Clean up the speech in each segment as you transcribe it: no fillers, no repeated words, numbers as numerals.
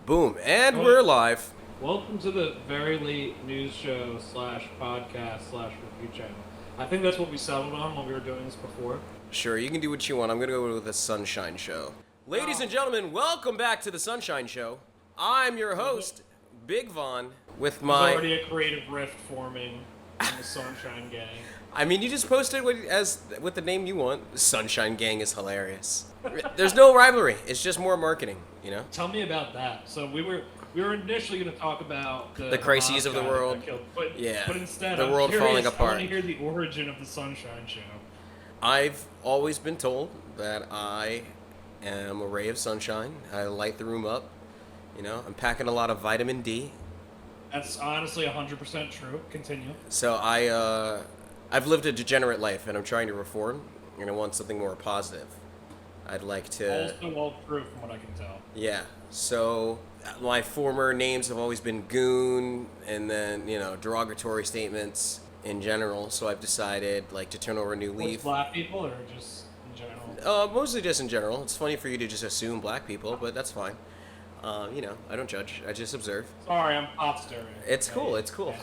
Boom, and we're live. Welcome to the Very Late News Show / podcast / review channel. I think that's what we settled on when we were doing this before. Sure, you can do what you want. I'm gonna go with the Sunshine Show. Ladies and gentlemen, welcome back to the Sunshine Show. I'm your host, Big Von, with There's my... already a creative rift forming in the Sunshine Gang. I mean, you just posted with the name you want. The Sunshine Gang is hilarious. There's no rivalry. It's just more marketing, you know? Tell me about that. So we were initially going to talk about the crises of the world. But instead, the I'm world curious, falling apart. I want to hear the origin of the Sunshine Show. I've always been told that I am a ray of sunshine. I light the room up. You know, I'm packing a lot of vitamin D. That's honestly 100% true. Continue. So I've lived a degenerate life, and I'm trying to reform, and I want something more positive. I'd like to... Also well true from what I can tell. Yeah. So my former names have always been goon, and then, you know, derogatory statements in general. So I've decided, like, to turn over a new leaf. Black people or just in general? Mostly just in general. It's funny for you to just assume black people, but that's fine. You know, I don't judge. I just observe. Sorry, I'm pot stirring. It's cool. It's cool.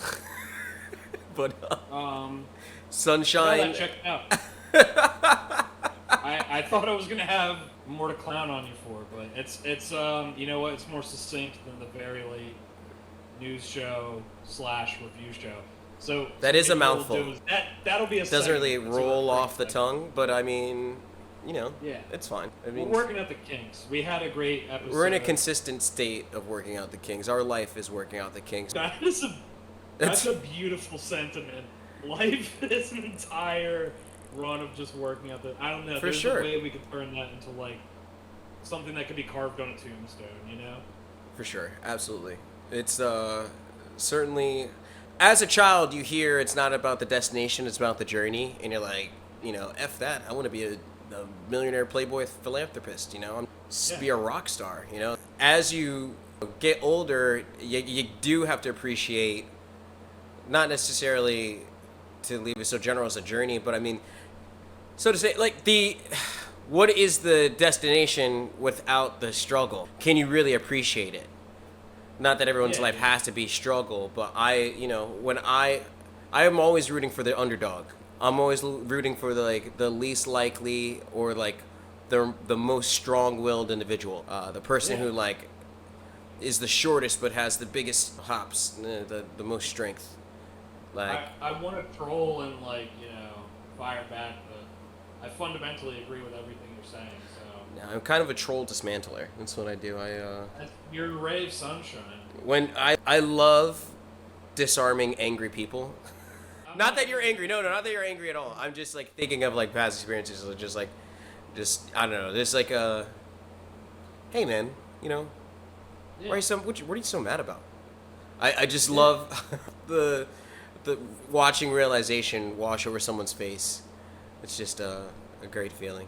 But Sunshine. Sunshine. Check it out. I thought I was gonna have more to clown on you for, but it's you know what? It's more succinct than the Very Late News Show / review show. So that is a mouthful. That'll be a. Doesn't really segment. roll off the tongue, but I mean, you know, yeah, it's fine. I mean, we're working out the kinks. We had a great episode. We're in a consistent state of working out the kinks. Our life is working out the kinks. That's a beautiful sentiment. Life is an entire run of just working out the... I don't know. There's a way we could turn that into, like, something that could be carved on a tombstone, you know? For sure. Absolutely. It's, certainly... As a child, you hear it's not about the destination, it's about the journey. And you're like, you know, F that. I want to be a millionaire playboy philanthropist, you know? Be a rock star, you know? As you get older, you do have to appreciate... Not necessarily to leave it so general as a journey, but I mean, so to say, like what is the destination without the struggle? Can you really appreciate it? Not that everyone's life has to be struggle, but when I am always rooting for the underdog. I'm always rooting for the least likely or like the most strong-willed individual, the person who like is the shortest but has the biggest hops, the most strength. Like, I want to troll and fire back, but I fundamentally agree with everything you're saying. So I'm kind of a troll dismantler. That's what I do. You're a ray of sunshine. When I love disarming angry people. Not that you're angry. No, not that you're angry at all. I'm just like thinking of like past experiences, just I don't know. There's like hey man, you know, what are you so mad about? I just love the watching realization wash over someone's face. It's just a great feeling.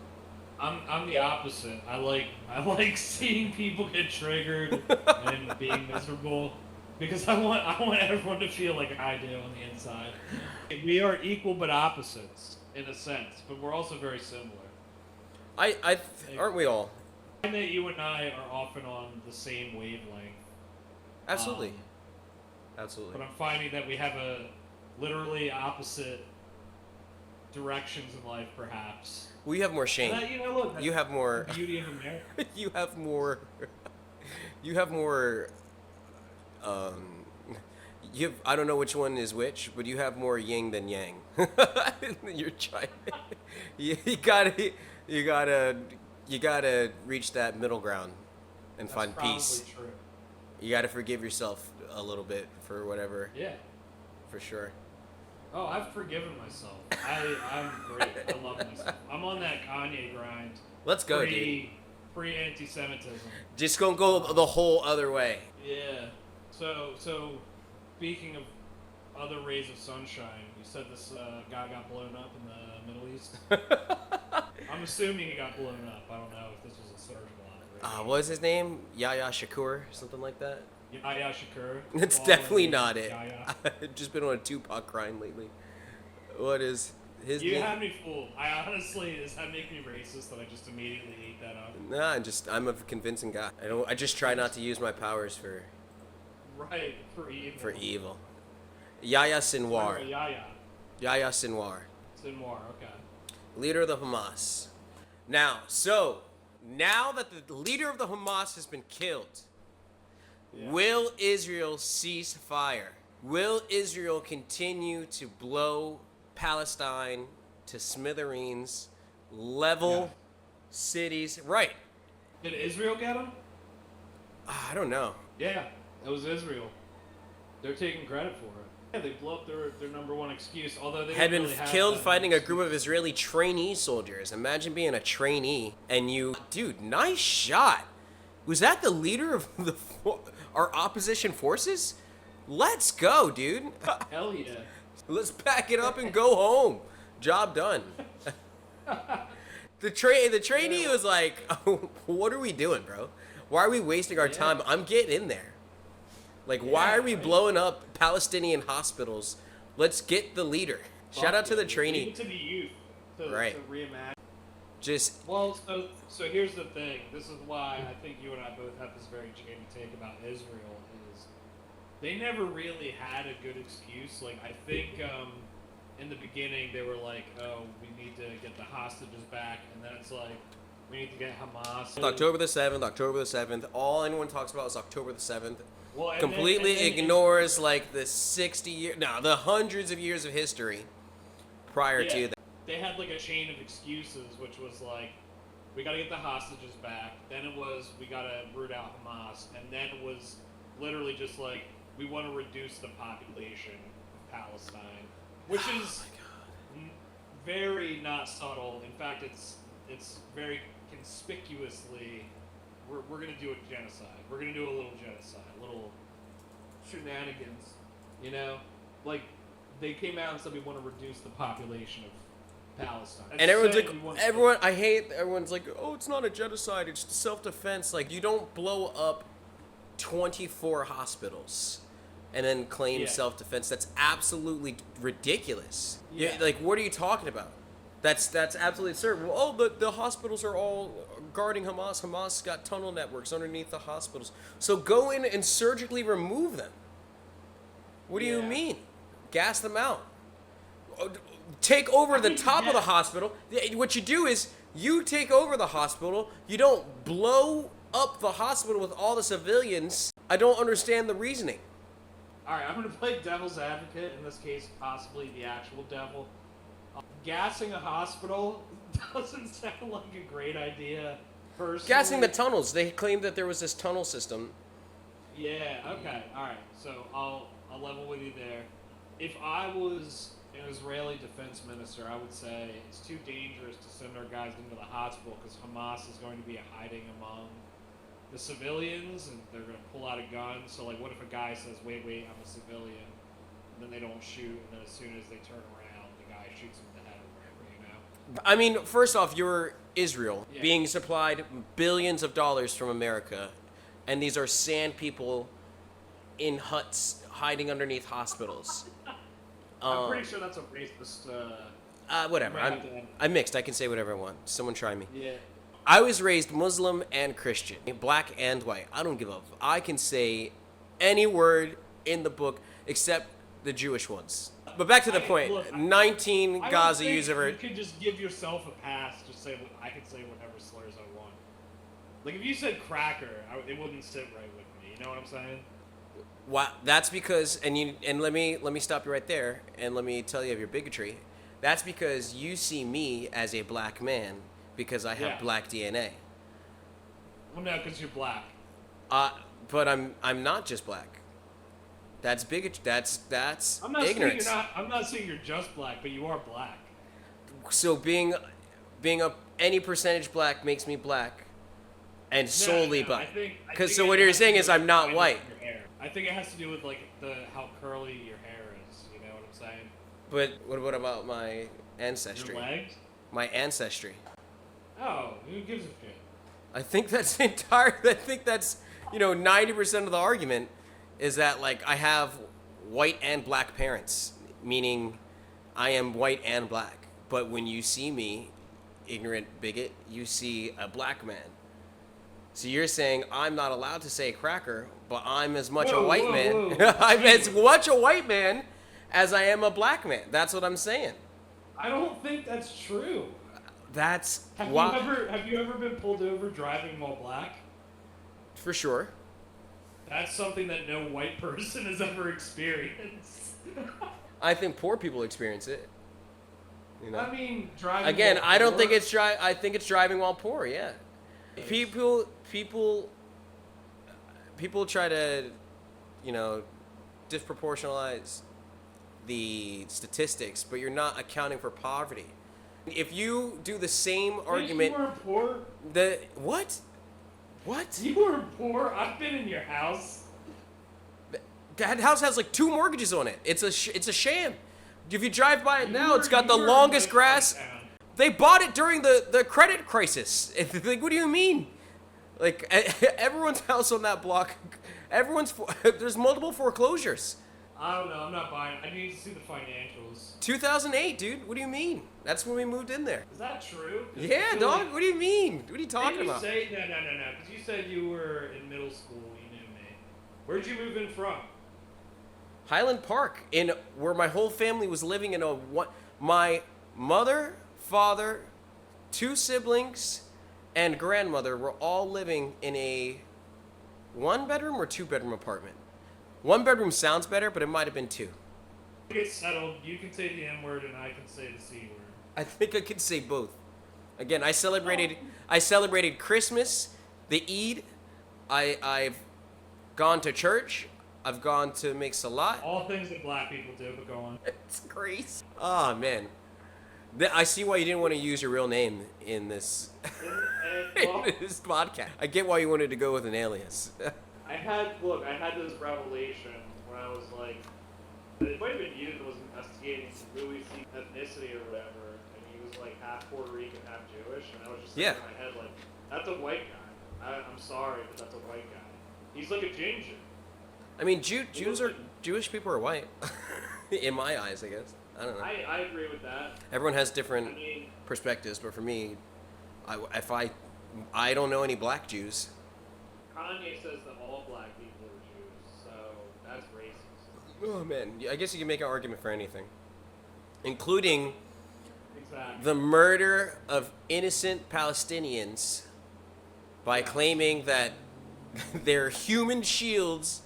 I'm the opposite. I like seeing people get triggered and being miserable because I want everyone to feel like I do on the inside. We are equal but opposites in a sense, but we're also very similar. Aren't we all? I find that you and I are often on the same wavelength. Absolutely. Absolutely. But I'm finding that we have literally opposite directions in life, perhaps. Well, you have more shame. You have more. The beauty of America. You have more. You have more. I don't know which one is which, but you have more yin than yang. You're trying. You gotta reach that middle ground and find peace. That's probably true. You gotta forgive yourself a little bit for whatever. Yeah. For sure. Oh, I've forgiven myself. I'm great. I love myself. I'm on that Kanye grind. Let's go, dude. Free anti-Semitism. Just gonna go the whole other way. Yeah. So speaking of other rays of sunshine, you said this guy got blown up in the Middle East. I'm assuming he got blown up. I don't know if this was a surgical operation. What was his name? Yahya Shakur, something like that. Yahya Shakur. It's definitely not it. I've just been on a Tupac grind lately. What is... His You name. had me fooled. I honestly, does that make me racist that I just immediately ate that up? Nah, I'm a convincing guy. I just try not to use my powers Right, for evil. for evil. Yahya So Sinwar. anyway, Yahya. Yahya Sinwar, Sinwar, okay. leader of the Hamas. Now that the leader of the Hamas has been killed, Yeah. will Israel cease fire? Will Israel continue to blow Palestine to smithereens, level cities? Right. Did Israel get him? I don't know. Yeah, it was Israel. They're taking credit for it. Yeah, they blew up their number one excuse, although they Had didn't been really have killed that fighting a excuse. group of Israeli trainee soldiers. Imagine being a trainee and dude, nice shot. Was that the leader of our opposition forces? Let's go, dude. Hell yeah. Let's pack it up and go home. Job done. The trainee was like, oh, "What are we doing, bro? Why are we wasting our time? I'm getting in there. Like, why are we blowing up Palestinian hospitals? Let's get the leader." Shout out to the trainee. Leave it to the youth to reimagine. Just Well, so here's the thing. This is why I think you and I both have this very jaded take about Israel. Is they never really had a good excuse. Like I think in the beginning they were like, "Oh, we need to get the hostages back," and then it's like, "We need to get Hamas." October the 7th. All anyone talks about is October the 7th. Well, and Completely then ignores like the the hundreds of years of history prior to that. They had like a chain of excuses, which was like, we gotta get the hostages back. Then it was, we gotta root out Hamas. And then it was literally just like, we want to reduce the population of Palestine. Which is very not subtle. In fact, it's very conspicuously, we're gonna do a genocide. We're gonna do a little genocide, a little shenanigans, you know? Like, they came out and said we want to reduce the population of Palestine. And everyone's like, oh, it's not a genocide, it's self-defense. Like, you don't blow up 24 hospitals and then claim self-defense. That's absolutely ridiculous. Yeah. Like, what are you talking about? That's absolutely absurd. Well, oh, the hospitals are all guarding Hamas. Hamas got tunnel networks underneath the hospitals. So go in and surgically remove them. What do you mean? Gas them out. Take over the top of the hospital. What you do is you take over the hospital. You don't blow up the hospital with all the civilians. I don't understand the reasoning. All right, I'm going to play devil's advocate, in this case, possibly the actual devil. Gassing a hospital doesn't sound like a great idea, personally. Gassing the tunnels. They claimed that there was this tunnel system. Yeah, okay, all right. So I'll level with you there. If I was an Israeli defense minister, I would say it's too dangerous to send our guys into the hospital because Hamas is going to be hiding among the civilians and they're going to pull out a gun. So, like, what if a guy says, wait, I'm a civilian, and then they don't shoot, and then as soon as they turn around, the guy shoots him in the head or whatever, you know? I mean, first off, you're Israel being supplied billions of dollars from America, and these are sand people in huts hiding underneath hospitals. I'm pretty sure that's a racist. Whatever. I'm mixed. I can say whatever I want. Someone try me. Yeah. I was raised Muslim and Christian, black and white. I don't give up. I can say any word in the book except the Jewish ones. But back to the point. Look, 19 Gaza users. You could just give yourself a pass. Just say I could say whatever slurs I want. Like if you said cracker, it wouldn't sit right with me. You know what I'm saying? Wow, that's because, and let me stop you right there, and let me tell you of your bigotry. That's because you see me as a black man because I have black DNA. Well, no, because you're black. But I'm not just black. That's bigotry. That's I'm not ignorance. Saying I'm not saying you're just black, but you are black. So being any percentage black makes me black, and solely black. Because so what you're saying is I'm not white. I think it has to do with like how curly your hair is. You know what I'm saying? But what about my ancestry? Your legs? My ancestry. Oh, who gives a shit? I think that's I think that's 90% of the argument is that like I have white and black parents, meaning I am white and black. But when you see me, ignorant bigot, you see a black man. So you're saying I'm not allowed to say cracker, but I'm as much a Whoa, white whoa, man. whoa. I'm as much a white man as I am a black man. That's what I'm saying. I don't think that's true. That's Have why, you ever been pulled over driving while black? for sure. That's something that no white person has ever experienced. I think poor people experience it. You know. I mean, driving. Again, while I don't poor- think it's I think it's driving while poor. Yeah. People try to, disproportionalize the statistics, but you're not accounting for poverty. If you do the same argument, You were poor. What? What? You were poor. I've been in your house. That house has like 2 mortgages on it. It's a sham. If you drive by it now, it's got You the were in longest my grass. town. They bought it during the credit crisis. Like, what do you mean? Like, everyone's house on that block, there's multiple foreclosures. I don't know. I'm not buying. I need to see the financials. 2008, dude. What do you mean? That's when we moved in there. Is that true? 'Cause I Yeah, feel dog. like- What do you mean? What are you talking Didn't you about? say no? Because you said you were in middle school. You knew me. Where'd you move in from? Highland Park, in where my whole family was living in my mother, father, 2 siblings, and grandmother were all living in a 1-bedroom or 2-bedroom apartment. 1-bedroom sounds better, but it might have been 2. Get settled. You can say the N word and I can say the C word. I think I could say both. Again, I celebrated Christmas, the Eid. I've gone to church. I've gone to make salat. All things that black people do, but go on. It's crazy. Oh man, I see why you didn't want to use your real name in this Well, in this podcast. I get why you wanted to go with an alias. I had this revelation when I was like, it might have been you that was investigating Louis C. ethnicity or whatever, and he was like half Puerto Rican, half Jewish, and I was just thinking in my head like, that's a white guy. I'm sorry, but that's a white guy. He's like a ginger. I mean, Jewish people are white, in my eyes, I guess. I don't know. I agree with that. Everyone has different I mean, perspectives, but for me, I don't know any black Jews. Kanye says that all black people are Jews, so that's racist. Oh man, I guess you can make an argument for anything, including Exactly. the murder of innocent Palestinians by claiming that they're human shields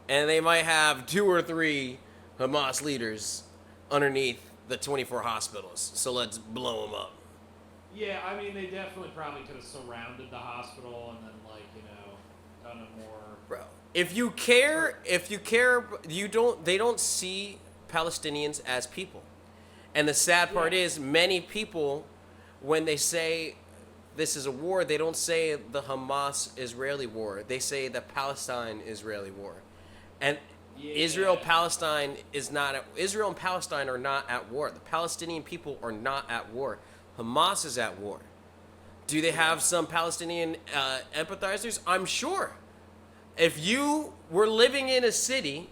and they might have 2 or 3 Hamas leaders underneath the 24 hospitals. So let's blow them up. Yeah, I mean, they definitely probably could have surrounded the hospital and then, like, done a more. Bro, if you care, they don't see Palestinians as people. And the sad part is, many people, when they say this is a war, they don't say the Hamas-Israeli war. They say the Palestine-Israeli war. And Israel and Palestine are not at war. The Palestinian people are not at war. Hamas is at war. Do they have some Palestinian empathizers? I'm sure. If you were living in a city,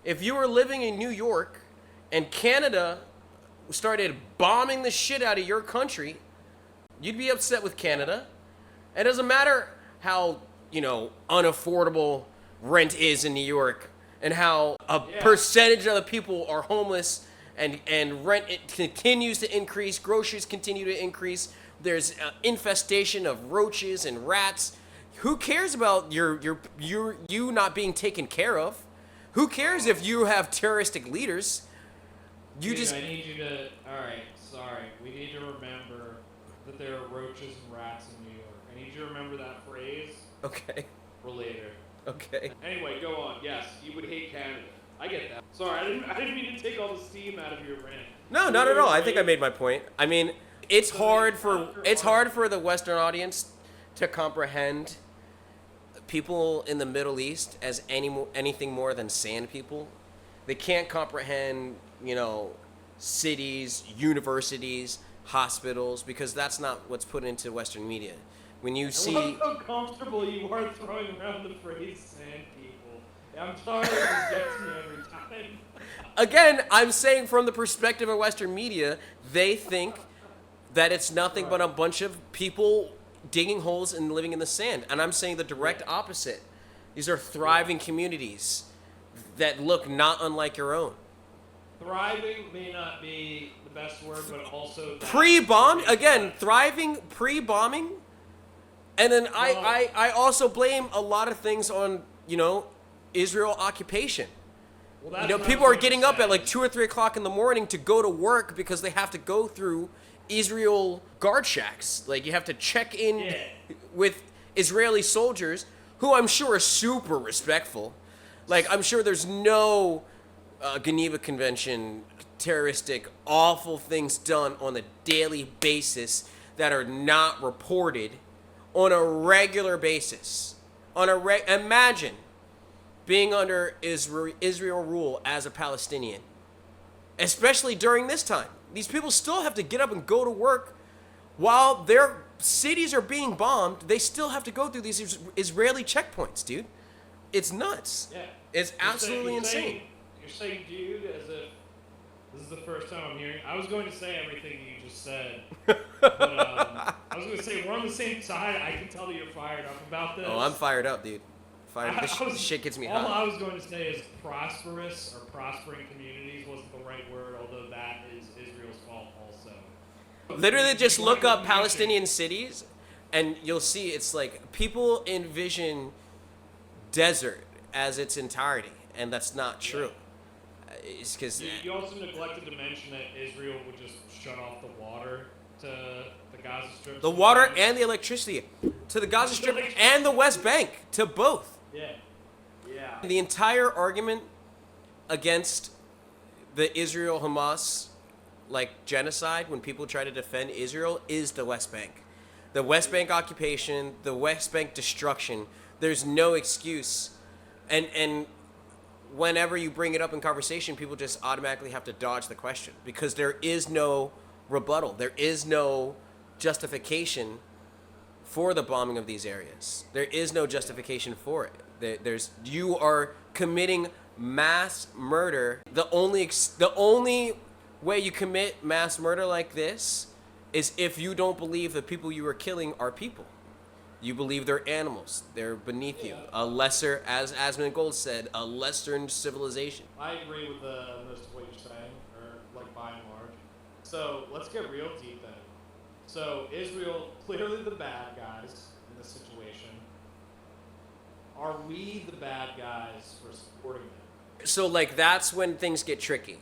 if you were living in New York, and Canada started bombing the shit out of your country, you'd be upset with Canada. It doesn't matter how, unaffordable rent is in New York and how a percentage of the people are homeless and rent it continues to increase, groceries continue to increase, there's infestation of roaches and rats. Who cares about you not being taken care of? Who cares if you have terroristic leaders? I need you to. Alright, sorry. We need to remember that there are roaches and rats in New York. I need you to remember that phrase. Okay. For later. Okay. Anyway, go on. Yes, you would hate Canada. I get that. Sorry, I didn't mean to take all the steam out of your rant. No, not at all. I think I made my point. I mean, it's hard for the Western audience to comprehend people in the Middle East as anything more than sand people. They can't comprehend, cities, universities, hospitals, because that's not what's put into Western media. When you see, I love how comfortable you are throwing around the phrase "sand people." I'm sorry, this gets me every time. Again, I'm saying from the perspective of Western media, they think that it's nothing but a bunch of people digging holes and living in the sand. And I'm saying the direct opposite. These are thriving communities that look not unlike your own. Thriving may not be the best word, but also Pre-bomb, again, thriving pre-bombing. And then I also blame a lot of things on, Israel occupation. Well, People are getting up at like 2 or 3 o'clock in the morning to go to work because they have to go through Israel guard shacks. Like, you have to check in with Israeli soldiers who I'm sure are super respectful. Like, I'm sure there's no Geneva Convention, terroristic, awful things done on a daily basis that are not reported on a regular basis. Imagine being under Israel rule as a Palestinian, especially during this time. These people still have to get up and go to work while their cities are being bombed. They still have to go through these Israeli checkpoints, dude. It's nuts. Yeah. It's absolutely insane. You're saying dude as if this is the first time I'm hearing. I was going to say everything you just said. But I was going to say we're on the same side. I can tell that you're fired up about this. Oh, I'm fired up, dude. This shit gets me hot. All I was going to say is prosperous or prospering communities wasn't the right word, although that is Israel's fault also. Literally just look up Palestinian cities and you'll see it's like people envision desert as its entirety, and that's not true. It's because you also neglected to mention that Israel would just shut off the water to the Gaza Strip. The water and the electricity to the Gaza Strip and the West Bank, to both. Yeah. The entire argument against the Israel-Hamas genocide, when people try to defend Israel, is the West Bank. The West Bank occupation, the West Bank destruction. There's no excuse. And whenever you bring it up in conversation, people just automatically have to dodge the question because there is no rebuttal. There is no justification for the bombing of these areas. There is no justification for it. You are committing mass murder. The only way you commit mass murder like this is if you don't believe the people you are killing are people. You believe they're animals. They're beneath you. A lesser, as Asmund Gold said, a lesser civilization. I agree with most of what you're saying, or by and large. So let's get real deep then. So Israel, clearly the bad guys in this situation. Are we the bad guys for supporting them? So that's when things get tricky.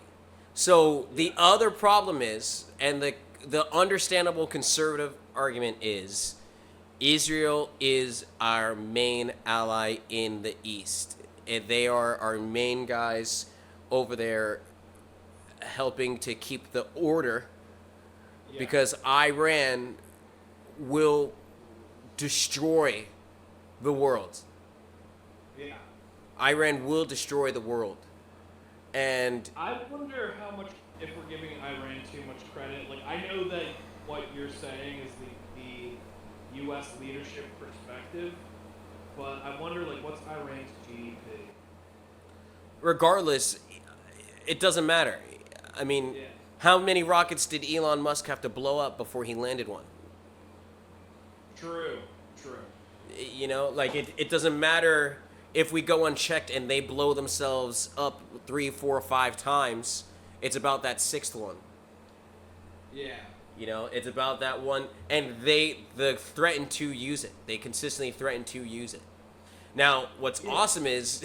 So the other problem is, and the understandable conservative argument is, Israel is our main ally in the East. And they are our main guys over there helping to keep the order because Iran will destroy the world. Yeah. Iran will destroy the world. And I wonder how much, if we're giving Iran too much credit. I know that what you're saying is the U.S. leadership perspective, but I wonder, what's Iran's GDP? regardless, it doesn't matter. I mean, how many rockets did Elon Musk have to blow up before he landed one? True. It doesn't matter if we go unchecked and they blow themselves up 3, 4, 5 times. It's about that 6th one. Yeah. It's about that one, and they threaten to use it. They consistently threaten to use it. Now, what's awesome is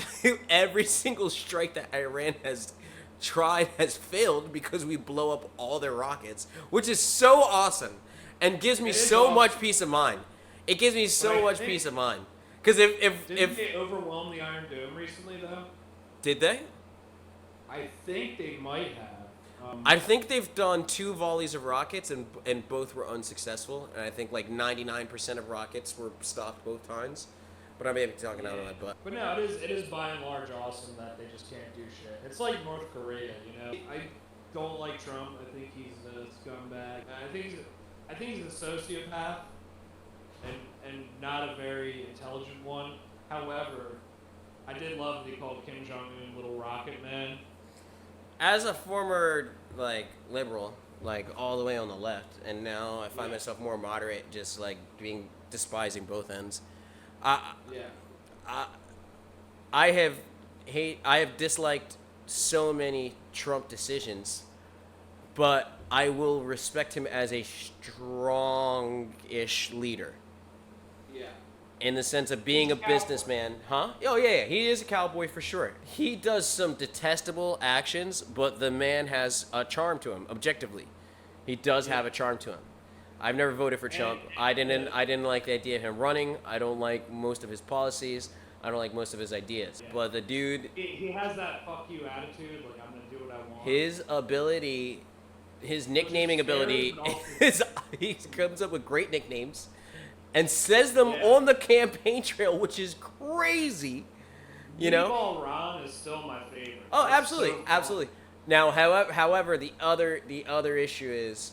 every single strike that Iran has tried has failed because we blow up all their rockets, which is so awesome and gives me so much peace of mind. It gives me so much peace of mind. Because if they overwhelm the Iron Dome recently, though? Did they? I think they might have. I think they've done 2 volleys of rockets and both were unsuccessful. And I think 99% of rockets were stopped both times. But I may be talking out of my butt. But no, it is by and large awesome that they just can't do shit. It's like North Korea, I don't like Trump. I think he's a scumbag. I think he's a sociopath and not a very intelligent one. However, I did love that he called Kim Jong Un Little Rocket Man. As a former like liberal, like all the way on the left, and now I find myself more moderate, just like being despising both ends. I Yeah. I I have I have disliked so many Trump decisions, but I will respect him as a strong-ish leader Yeah. in the sense of being a businessman, huh? Oh yeah, he is a cowboy for sure. He does some detestable actions, but the man has a charm to him. Objectively, he does have a charm to him. I've never voted for Trump. I didn't like the idea of him running. I don't like most of his policies. I don't like most of his ideas. Yeah. But the dude, He has that fuck you attitude, like I'm gonna do what I want. his ability, his nicknaming scary, ability, but also- is he comes up with great nicknames and says them Yeah. on the campaign trail, which is crazy. You know? Meatball Ron is still my favorite. Oh, That's absolutely, so fun. absolutely. Now, however, the other issue is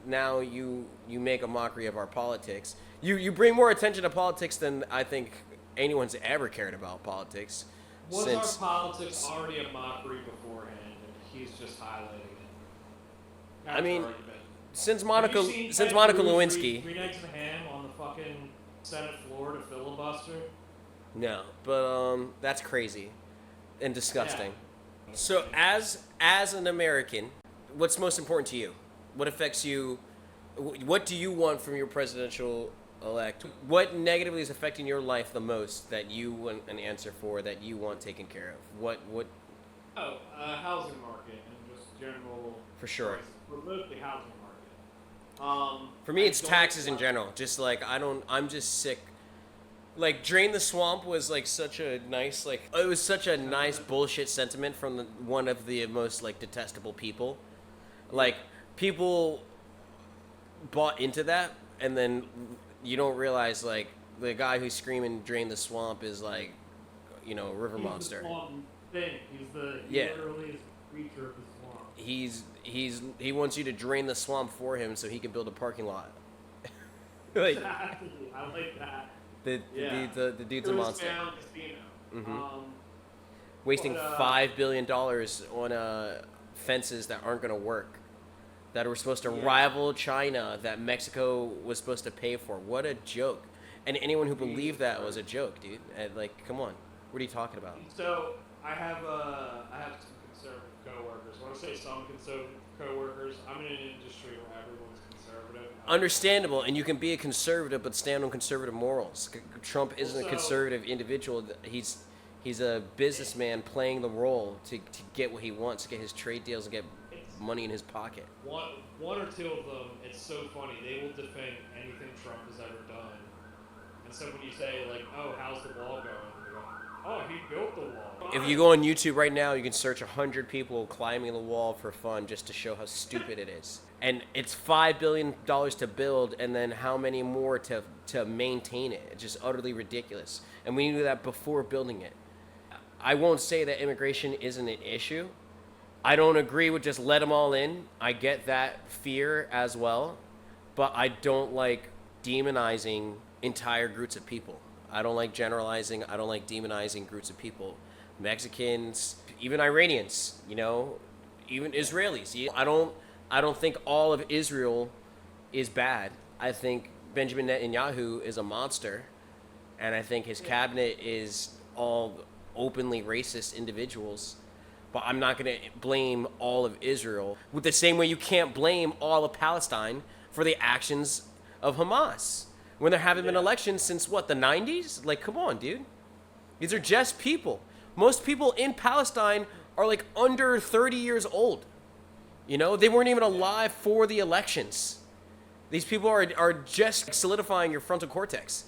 now you make a mockery of our politics. You bring more attention to politics than I think anyone's ever cared about politics. Was since our politics already a mockery beforehand, and he's just highlighting it? That's I mean, the argument. since Have Monica you seen since Ted Monica Cruz Lewinsky, three nights and a ham on the fucking Senate floor to filibuster? no, but that's crazy and disgusting. Yeah. So as an American, what's most important to you? What affects you? What do you want from your presidential elect? What negatively is affecting your life the most that you want an answer for, that you want taken care of? What Oh, housing market and just general. For sure. prices, but mostly housing market. For me, I it's don't taxes in like- general. Just like I'm just sick. Like drain the swamp was like such a nice it was such a nice bullshit sentiment from one of the most like detestable people. Like people bought into that, and then you don't realize like the guy who's screaming drain the swamp is like, a river He's monster. The swamp thing. He Yeah. literally is a creature of the swamp. He wants you to drain the swamp for him so he can build a parking lot. Like Exactly. I like that. the Yeah. the dude's a Cruise monster. Town Casino. Mhm. Wasting But, $5 billion on fences that aren't going to work, that were supposed to Yeah. rival China, that Mexico was supposed to pay for. What a joke! And anyone who believed that was a joke, dude. And, like, come on, what are you talking about? So I have some conservative coworkers. When I say some conservative coworkers, I'm in an industry where everyone's conservative. Understandable, and you can be a conservative but stand on conservative morals. Trump isn't a Also- conservative individual. He's a businessman playing the role to get what he wants, to get his trade deals and get money in his pocket. One or two of them, it's so funny. They will defend anything Trump has ever done. And so when you say like, "Oh, how's the wall going?" They go, "Oh, he built the wall." If you go on YouTube right now, you can search 100 people climbing the wall for fun just to show how stupid it is. And it's $5 billion to build, and then how many more to maintain it? It's just utterly ridiculous. And we knew that before building it. I won't say that immigration isn't an issue. I don't agree with just let them all in. I get that fear as well. But I don't like demonizing entire groups of people. I don't like generalizing. I don't like demonizing groups of people. Mexicans, even Iranians, even Israelis. I don't think all of Israel is bad. I think Benjamin Netanyahu is a monster, and I think his cabinet is all openly racist individuals. But I'm not going to blame all of Israel with the same way you can't blame all of Palestine for the actions of Hamas when there haven't been elections since what, the 90s? Like, come on, dude. These are just people. Most people in Palestine are like under 30 years old. They weren't even alive for the elections. These people are just solidifying your frontal cortex.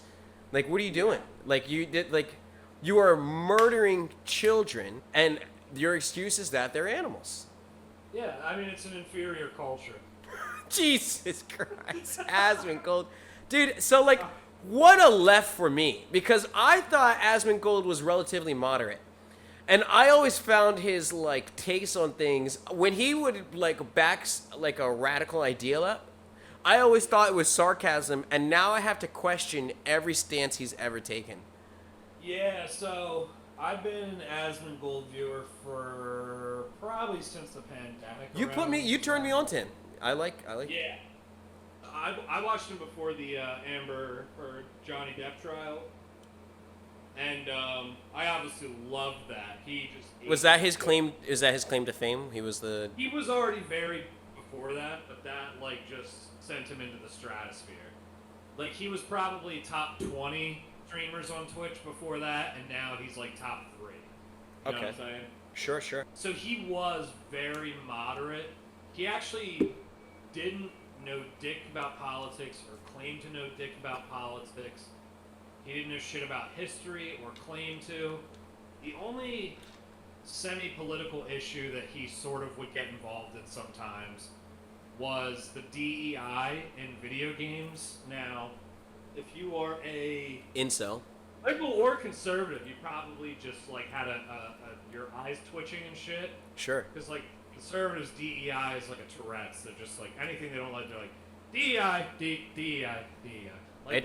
Like, what are you doing? Like, you are murdering children, and your excuse is that they're animals. Yeah, I mean it's an inferior culture. Jesus Christ, Asmongold. Dude, so like, what a left for me. Because I thought Asmongold was relatively moderate. And I always found his like takes on things, when he would like back like a radical idea up, I always thought it was sarcasm, and now I have to question every stance he's ever taken. Yeah, so I've been an Asmongold viewer for probably since the pandemic. You turned me on to him. I like. Yeah. I watched him before the Amber or Johnny Depp trial, and I obviously loved that. He just Was that his claim? Is that his claim to fame? He was the. He was already very before that, but that like just sent him into the stratosphere. Like he was probably top 20 streamers on Twitch before that, and now he's like top 3. You know what I'm saying? Sure. So he was very moderate. He actually didn't know dick about politics or claim to know dick about politics. He didn't know shit about history or claim to. The only semi-political issue that he sort of would get involved in sometimes was the D.E.I. in video games. Now, if you are a incel, liberal or conservative, you probably just like had your eyes twitching and shit. Sure. Because like conservatives, DEI is like a Tourette's. They're just like anything they don't like. They're like DEI, DEI, DEI. Like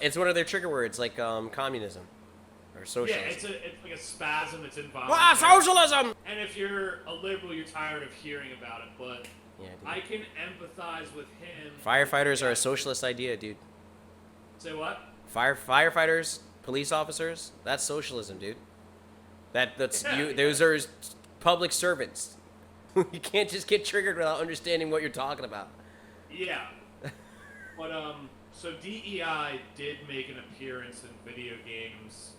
it's one of their trigger words, like communism or socialism. Yeah, it's like a spasm. It's involuntary. Socialism. And if you're a liberal, you're tired of hearing about it. But yeah, I can empathize with him. Firefighters are a socialist idea, dude. Say what? Firefighters, police officers, that's socialism, dude. That's you. Those are public servants. You can't just get triggered without understanding what you're talking about. Yeah. But so DEI did make an appearance in video games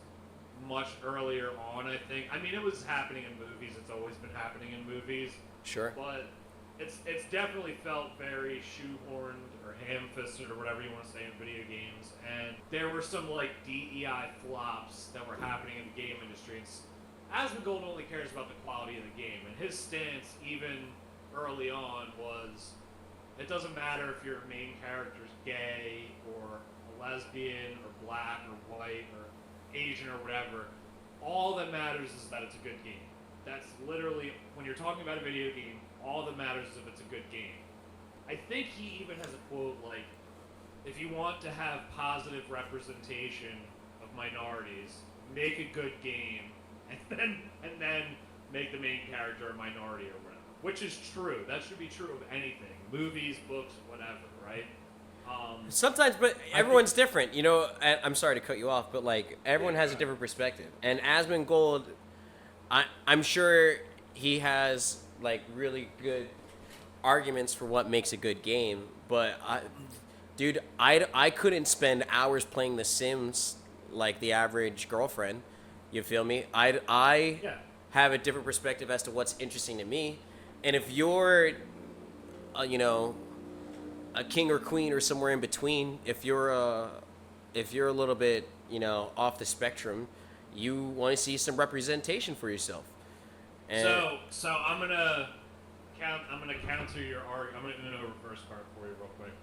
much earlier on, I think. I mean, it was happening in movies. It's always been happening in movies. Sure. But it's definitely felt very shoehorned or ham-fisted or whatever you want to say in video games. And there were some like DEI flops that were happening in the game industry. Asmongold only cares about the quality of the game, and his stance, even early on, was it doesn't matter if your main character's gay or a lesbian or black or white or Asian or whatever. All that matters is that it's a good game. That's literally, when you're talking about a video game, all that matters is if it's a good game. I think he even has a quote like, if you want to have positive representation of minorities, make a good game, and then make the main character a minority or whatever. Which is true. That should be true of anything. Movies, books, whatever, right? Sometimes, but everyone's different. You know, I'm sorry to cut you off, but like everyone has a different perspective. And Asmongold, I'm sure he has like really good arguments for what makes a good game. But I couldn't spend hours playing The Sims like the average girlfriend. You feel me? I have a different perspective as to what's interesting to me. And if you're, a king or queen or somewhere in between, if you're a little bit, off the spectrum, you want to see some representation for yourself. And so I'm gonna counter your argument. I'm gonna do a reverse card for you real quick.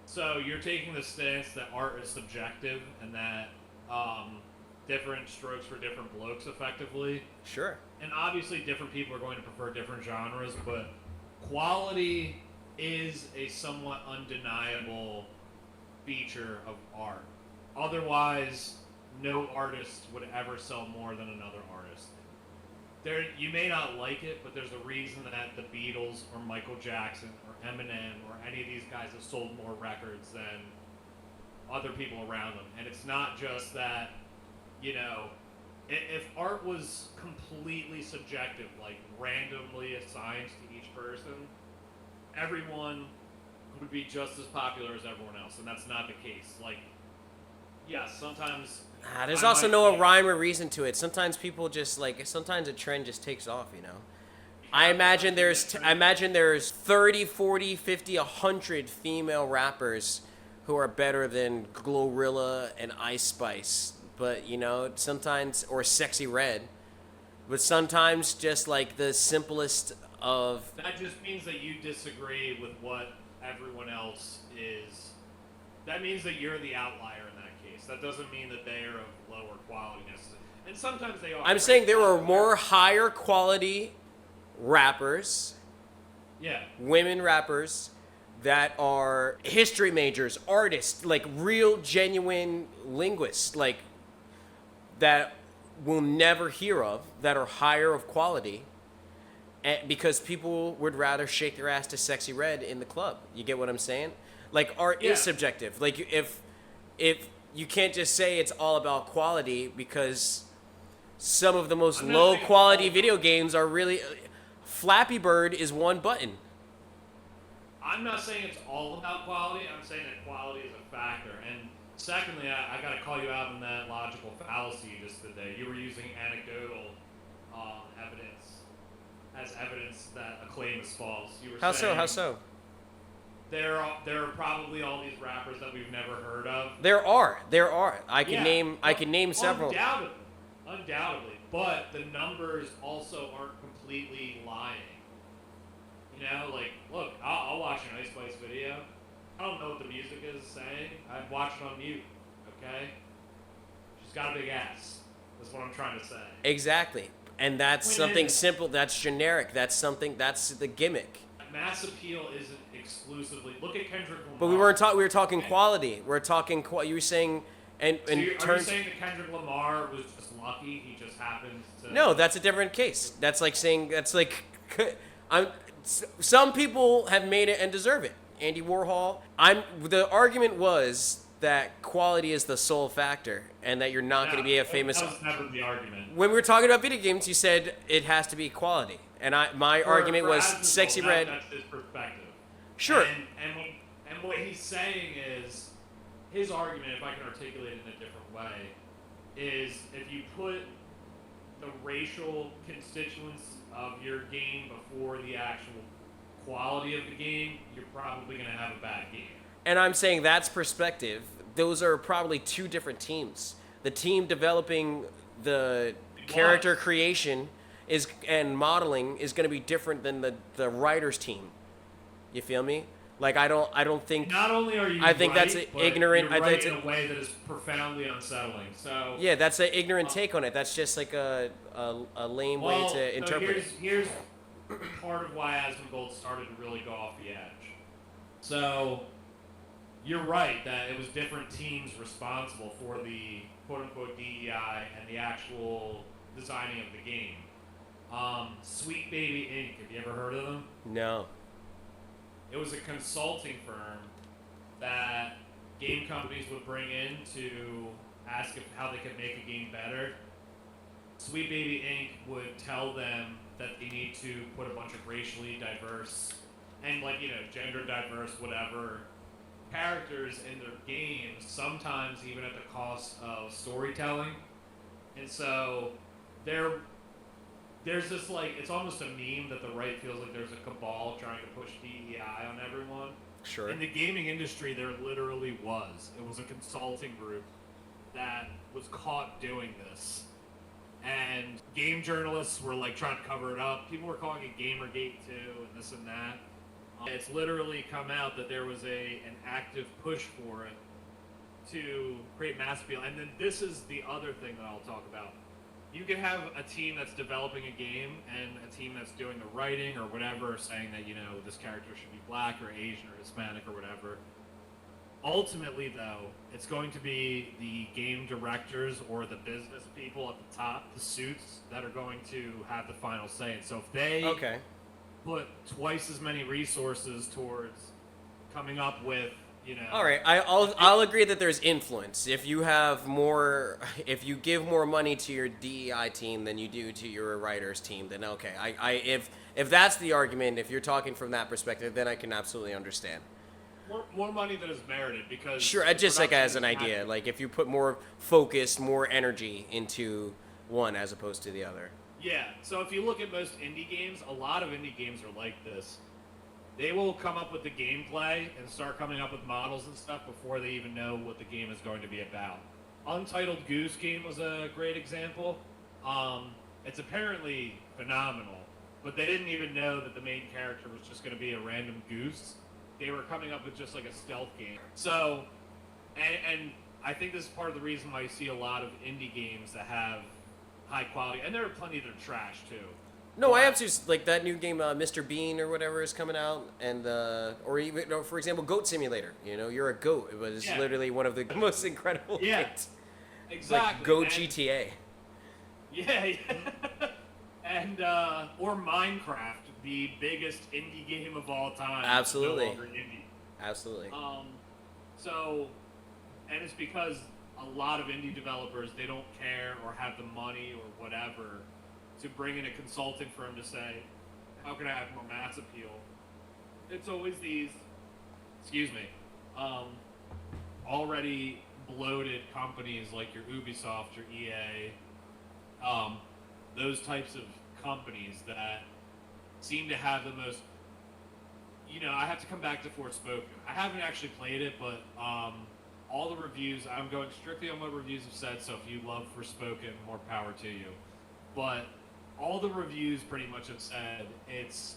So you're taking the stance that art is subjective and that different strokes for different blokes, effectively. Sure. And obviously, different people are going to prefer different genres, but quality is a somewhat undeniable feature of art. Otherwise, no artist would ever sell more than another artist. You may not like it, but there's a reason that the Beatles or Michael Jackson or Eminem or any of these guys have sold more records than other people around them. And it's not just that, if art was completely subjective, like randomly assigned to each person, everyone would be just as popular as everyone else, and that's not the case. Like, yes, sometimes there's also no rhyme or reason to it. Sometimes people just sometimes a trend just takes off, I imagine there's 30, 40, 50, 100 female rappers who are better than Glorilla and Ice Spice, but sometimes, or Sexy Red, but sometimes just like the simplest of. That just means that you disagree with what everyone else is. That means that you're the outlier in that case. That doesn't mean that they are of lower quality necessarily. And sometimes they are. I'm saying there are more higher quality rappers, women rappers, that are history majors, artists, like real genuine linguists, like that we'll never hear of that are higher of quality, and because people would rather shake their ass to Sexy Red in the club. You get what I'm saying? Like, art Yeah. is subjective. Like, if you can't just say it's all about quality, because some of the most I'm not low saying it's quality all- video games are really Flappy Bird is one button. I'm not saying it's all about quality. I'm saying that quality is a factor. And secondly, I got to call you out on that logical fallacy you just did there. You were using anecdotal evidence as evidence that a claim is false. You were How saying, so? How so? There are probably all these rappers that we've never heard of. There are. I can Yeah, name several. Undoubtedly. But the numbers also aren't completely lying. You know, like, look, I'll watch an Ice Spice video. I don't know what the music is saying. I'd watch it on mute, okay? She's got a big ass. That's what I'm trying to say. Exactly. And that's something simple. That's generic. That's the gimmick. Mass appeal isn't exclusively. Look at Kendrick Lamar. But we were talking quality. We're talking you were saying and So are you saying that Kendrick Lamar was just lucky? He just happened to. No, that's a different case. That's like saying some people have made it and deserve it. Andy Warhol. The argument was that quality is the sole factor, and that you're not going to be a famous. That was never the argument. When we were talking about video games, you said it has to be quality, and my argument was Sexy Red. That's his perspective. Sure. And what he's saying is, his argument, if I can articulate it in a different way, is if you put the racial constituents of your game before the actual quality of the game, you're probably going to have a bad game. And I'm saying that's perspective. Those are probably two different teams. The team developing the character creation and modeling is going to be different than the writer's team. You feel me? Like I don't think. Not only are you. I think right, that's an but ignorant. You're I right think in a way that is profoundly unsettling. So. Yeah, that's an ignorant take on it. That's just like a lame way to interpret it. Here's part of why Asmongold started to really go off the edge. So, you're right that it was different teams responsible for the quote-unquote D.E.I. and the actual designing of the game. Sweet Baby Inc., have you ever heard of them? No. It was a consulting firm that game companies would bring in to ask how they could make a game better. Sweet Baby Inc. would tell them that they need to put a bunch of racially diverse and gender diverse whatever characters in their games, sometimes even at the cost of storytelling. And so there's this it's almost a meme that the right feels like there's a cabal trying to push DEI on everyone. Sure. In the gaming industry, there literally was. It was a consulting group that was caught doing this. And game journalists were trying to cover it up. People were calling it Gamergate too, and this and that. It's literally come out that there was an active push for it to create mass appeal. And then this is the other thing that I'll talk about. You can have a team that's developing a game and a team that's doing the writing or whatever, saying that, this character should be black or Asian or Hispanic or whatever. Ultimately, though, it's going to be the game directors or the business people at the top, the suits, that are going to have the final say. And so if they put twice as many resources towards coming up with, All right, I'll agree that there's influence. If you give more money to your DEI team than you do to your writers team, then okay. If that's the argument, if you're talking from that perspective, then I can absolutely understand. More money that is merited because sure, just as an idea, if you put more focus, more energy into one as opposed to the other. Yeah. So if you look at most indie games, a lot of indie games are like this. They will come up with the gameplay and start coming up with models and stuff before they even know what the game is going to be about. Untitled Goose Game was a great example. It's apparently phenomenal, but they didn't even know that the main character was just going to be a random goose. They were coming up with just a stealth game. So, and I think this is part of the reason why you see a lot of indie games that have high quality, and there are plenty that are trash too. No, I absolutely that new game, Mr. Bean or whatever is coming out, and or even for example, Goat Simulator. You're a goat. It was literally one of the most incredible games. Exactly. Goat GTA. Yeah, yeah. And or Minecraft, the biggest indie game of all time. Absolutely. No longer indie. Absolutely. So, and it's because a lot of indie developers, they don't care or have the money or whatever to bring in a consulting firm to say, how can I have more mass appeal? It's always these, excuse me, already bloated companies like your Ubisoft, your EA, those types of companies that seem to have the most. I have to come back to Forspoken. I haven't actually played it, but all the reviews, I'm going strictly on what reviews have said, so if you love Forspoken, more power to you. But all the reviews pretty much have said it's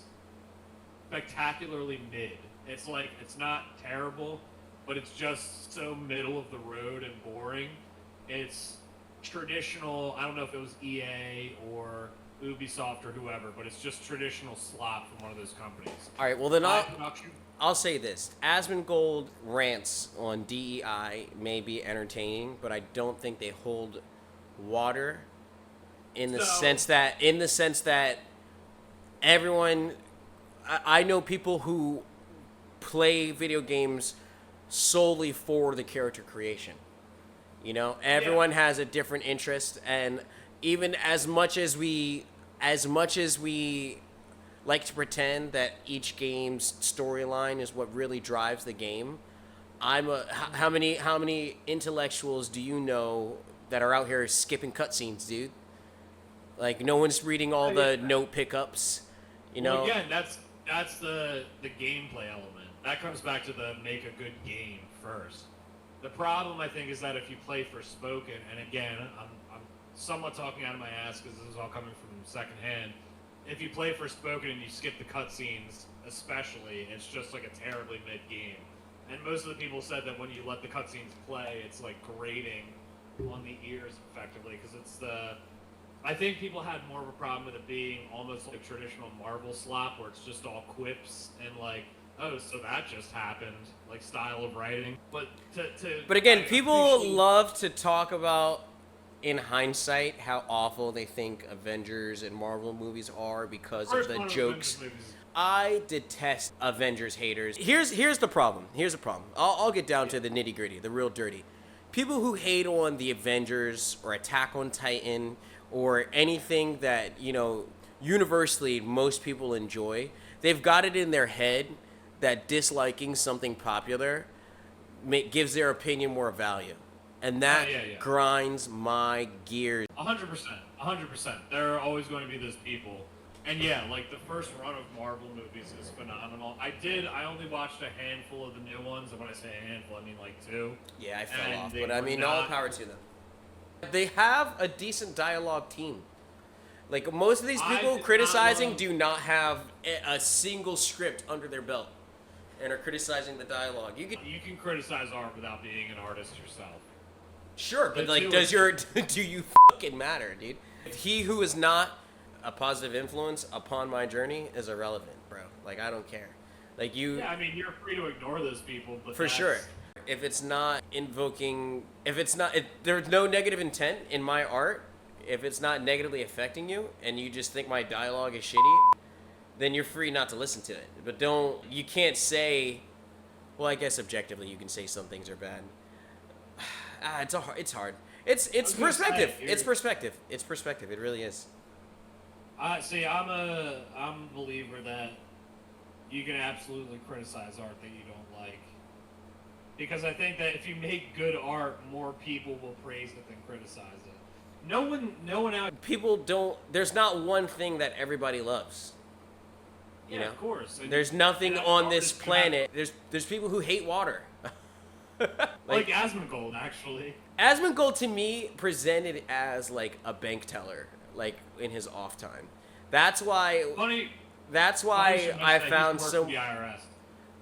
spectacularly mid. It's like, it's not terrible, but it's just so middle of the road and boring. It's traditional, I don't know if it was EA or Ubisoft or whoever, but it's just traditional slop from one of those companies. All right, well then I'll say this. Asmongold rants on D.E.I. may be entertaining, but I don't think they hold water in the sense that everyone I know people who play video games solely for the character creation. Everyone has a different interest, and even as much as we like to pretend that each game's storyline is what really drives the game, how many intellectuals do you know that are out here skipping cutscenes, dude? Like, no one's reading all the note pickups, Well, again, that's the gameplay element. That comes back to the make a good game first. The problem, I think, is that if you play Forspoken, and again, I'm somewhat talking out of my ass because this is all coming from secondhand. If you play Forspoken and you skip the cutscenes, especially, it's just like a terribly mid game. And most of the people said that when you let the cutscenes play, it's like grating on the ears effectively, because I think people had more of a problem with it being almost like traditional Marvel slop, where it's just all quips and like, oh, so that just happened, like style of writing. But But again, people love to talk about, in hindsight, how awful they think Avengers and Marvel movies are because of the jokes. I detest Avengers haters. Here's the problem. I'll get down to the nitty gritty, the real dirty. People who hate on the Avengers or Attack on Titan or anything that, universally most people enjoy, they've got it in their head that disliking something popular gives their opinion more value. And that grinds my gears. 100%. There are always going to be those people. And yeah, like the first run of Marvel movies is phenomenal. I only watched a handful of the new ones, and when I say a handful, I mean like 2. Yeah, I fell off, but I mean, all power to them. They have a decent dialogue team. Like, most of these people criticizing do not have a single script under their belt and are criticizing the dialogue. You can criticize art without being an artist yourself. Sure, but like, do you fucking matter, dude? He who is not a positive influence upon my journey is irrelevant, bro. Like, I don't care. Like, you. Yeah, I mean, you're free to ignore those people, but for sure. If it's not there's no negative intent in my art. If it's not negatively affecting you, and you just think my dialogue is shitty, then you're free not to listen to it. But you can't say, well, I guess objectively you can say some things are bad. It's hard. It's perspective. It's perspective. It really is. See, I'm a believer that you can absolutely criticize art that you don't like. Because I think that if you make good art, more people will praise it than criticize it. No one out. People don't. There's not one thing that everybody loves. You know? Of course. There's nothing on this planet. There's people who hate water. like Asmongold, actually. Asmongold to me presented as like a bank teller, like in his off time. That's why. That's why I found so. The IRS.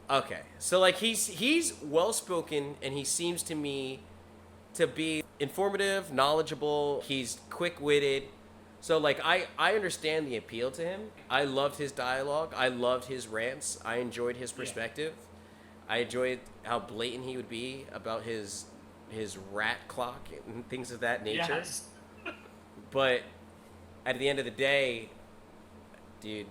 Okay, so like he's well spoken, and he seems to me to be informative, knowledgeable. He's quick witted. So like I understand the appeal to him. I loved his dialogue. I loved his rants. I enjoyed his perspective. I enjoyed how blatant he would be about his rat clock and things of that nature. Yes. But at the end of the day, dude,